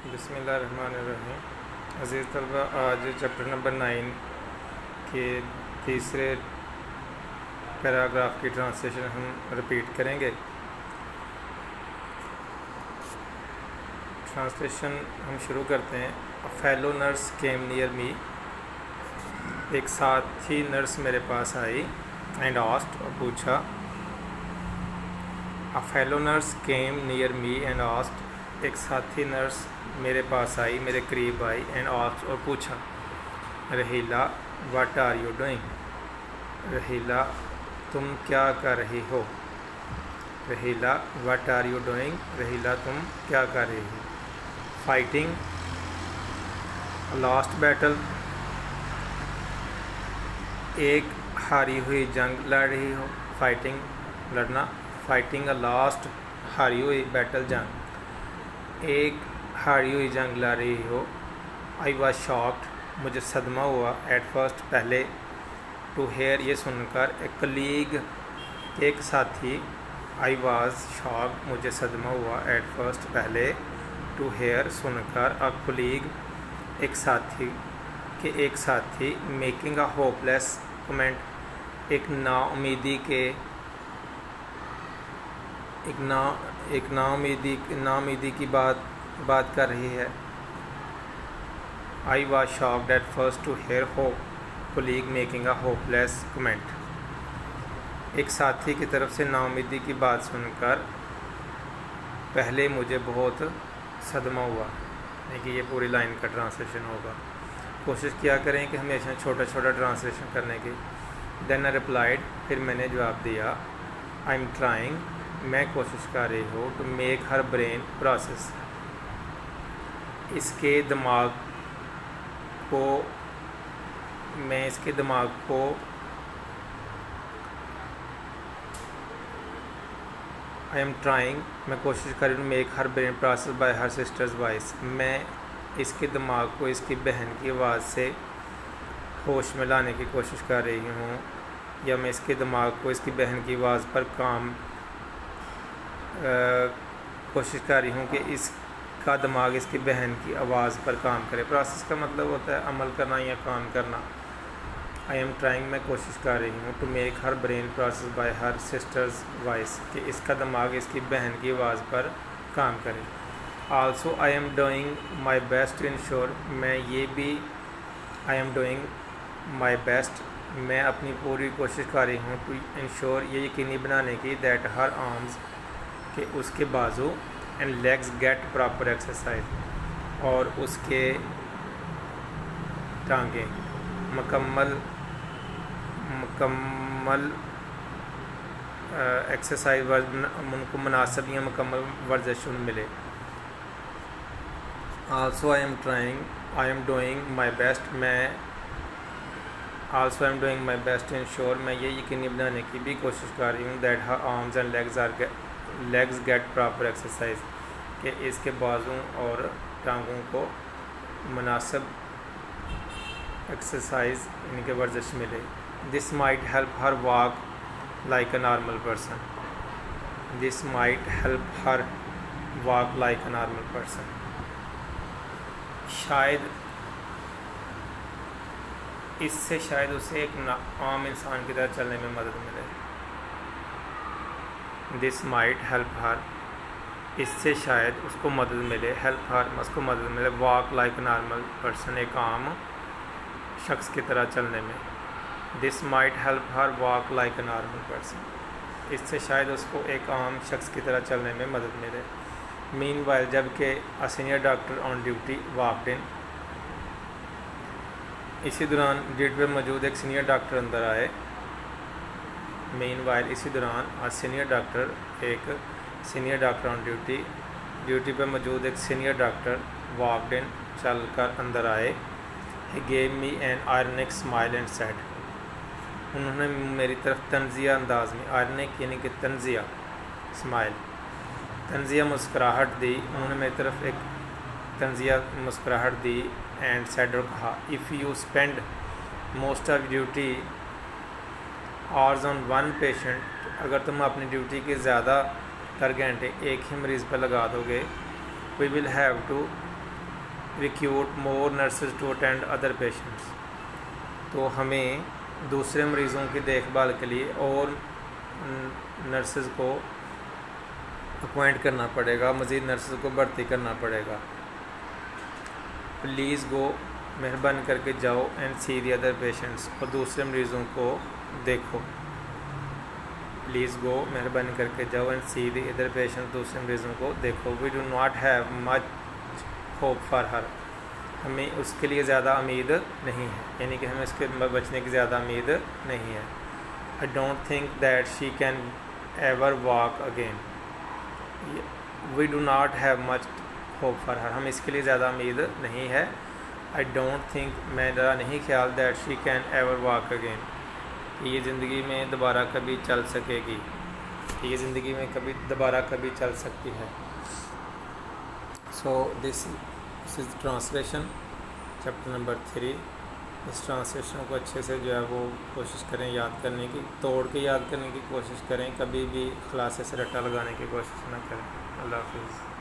بسم اللہ الرحمن الرحیم۔ عزیز طلبہ، آج چیپٹر نمبر 9 کے تیسرے پیراگراف کی ٹرانسلیشن ہم رپیٹ کریں گے۔ ٹرانسلیشن ہم شروع کرتے ہیں۔ A fellow nurse came near me، ایک ساتھی نرس میرے پاس آئی، اینڈ asked، اور پوچھا۔ A fellow nurse came near me and asked، ایک ساتھی نرس میرے پاس آئی، میرے قریب آئی، اینڈ asked، اور پوچھا۔ رحیلہ واٹ آر یو ڈوئنگ، رحیلہ تم کیا کر رہی ہو، رحیلہ واٹ آر یو ڈوئنگ، رحیلہ تم کیا کر رہی ہو۔ فائٹنگ لاسٹ بیٹل، ایک ہاری ہوئی جنگ لڑ رہی ہو، فائٹنگ لڑنا، فائٹنگ لاسٹ ہاری ہوئی بیٹل جنگ، ایک ہاری ہوئی جنگ لڑ رہی ہو۔ آئی واز شاکڈ، مجھے صدمہ ہوا، ایٹ فرسٹ پہلے، ٹو ہیئر یہ سن کر، اے کلیگ ایک ساتھی، آئی واز شاکڈ مجھے صدمہ ہوا، ایٹ فرسٹ پہلے، ٹو ہیئر سن کر، اے کلیگ ایک ساتھی کہ ایک ساتھی، making a hopeless comment ایک نا امیدی کی بات کر رہی ہے۔ I was shocked at first to hear hope colleague making a hopeless comment, ایک ساتھی کی طرف سے نا امیدی کی بات سن کر پہلے مجھے بہت صدمہ ہوا۔ کہ یہ پوری لائن کا ٹرانسلیشن ہوگا۔ کوشش کیا کریں کہ ہمیشہ چھوٹا چھوٹا ٹرانسلیشن کرنے کی۔ دین آئی ریپلائڈ، پھر میں نے جواب دیا، آئی ایم ٹرائنگ میں کوشش کر رہی ہوں، to make her brain process اس کے دماغ کو آئی ایم ٹرائنگ میں کوشش کر رہی ہوں، make her brain process by her sister's voice, میں اس کے دماغ کو اس کی بہن کی آواز سے ہوش میں لانے کی کوشش کر رہی ہوں، یا میں اس کے دماغ کو اس کی بہن کی آواز پر کوشش کر رہی ہوں کہ اس کا دماغ اس کی بہن کی آواز پر کام کرے۔ پروسیس کا مطلب ہوتا ہے عمل کرنا یا کام کرنا۔ آئی ایم ٹرائنگ میں کوشش کر رہی ہوں، to make her brain process by her sister's voice کہ اس کا دماغ اس کی بہن کی آواز پر کام کرے۔ Also I am doing my best to ensure, میں یہ بھی I am doing my best میں اپنی پوری کوشش کر رہی ہوں، ٹو انشور یہ یقینی بنانے کی، دیٹ ہر آرمز کہ اس کے بازو، and legs get proper exercise اور اس کے ٹانگیں مکمل ایکسرسائز ان کو مناسب یا مکمل ورزش ملے۔ Also I am doing my best میں ٹو انشور میں یہ یقینی بنانے کی بھی کوشش کر رہی ہوں، that her arms and legs get proper exercise کہ اس کے بازوں اور ٹانگوں کو مناسب ایکسرسائز ان کے ورزش ملے۔ This might help her walk like a normal person, this might help her walk like a normal person, اس سے شاید اسے ایک عام انسان کی طرح چلنے میں مدد ملے۔ دس مائٹ ہیلپ ہر، اس سے شاید اس کو مدد ملے، ہیلپ ہر اس کو مدد ملے، walk like a normal person ایک عام شخص کی طرح چلنے میں۔ This might help her walk like a normal person, اس سے شاید اس کو ایک عام شخص کی طرح چلنے میں مدد ملے۔ مین وائل جبکہ senior doctor on duty walked in, اسی دوران ڈیوٹی پہ موجود ایک سینئر ڈاکٹر اندر آئے۔ مین وائل اسی دوران ایک سینئر ڈاکٹر آن ڈیوٹی پہ موجود ایک سینئر ڈاکٹر واکڈ ان چل کر اندر آئے۔ He gave me an ironic smile and said, انہوں نے میری طرف طنزیہ انداز میں، آئرنک یعنی کہ طنزیہ، اسمائل طنزیہ مسکراہٹ دی، انہوں نے میری طرف ایک طنزیہ مسکراہٹ دی، اینڈ سیڈ اور کہا، if you spend most of duty hours on one patient, اگر تم اپنی ڈیوٹی کے زیادہ تر گھنٹے ایک ہی مریض پر لگا دو گے، we will have to recruit more nurses to attend other patients. تو ہمیں دوسرے مریضوں کی دیکھ بھال کے لیے اور نرسز کو اپوائنٹ کرنا پڑے گا, مزید نرسز کو بھرتی کرنا پڑے گا. پلیز گو, مہربانی کر کے جاؤ, and see the other patients, اور دوسرے مریضوں کو دیکھو. پلیز گو, مہربانی کر کے جاؤ, and see the other patients, دوسرے مریضوں کو دیکھو. We do not have much hope for her, ہمیں اس کے لیے زیادہ امید نہیں ہے, یعنی کہ ہمیں اس کے بچنے کی زیادہ امید نہیں ہے. I don't think that she can ever walk again. We do not have much hope for her, ہمیں اس کے لیے زیادہ امید نہیں ہے. آئی ڈونٹ تھنک, میرا نہیں خیال, that she can ever walk again, یہ زندگی میں دوبارہ کبھی چل سکے گی, یہ زندگی میں دوبارہ کبھی چل سکتی ہے. So this is translation chapter number 3. اس ٹرانسلیشن کو اچھے سے جو ہے وہ کوشش کریں یاد کرنے کی, توڑ کے یاد کرنے کی کوشش کریں, کبھی بھی خلاصے سے رٹا لگانے کی کوشش نہ کریں. اللہ حافظ.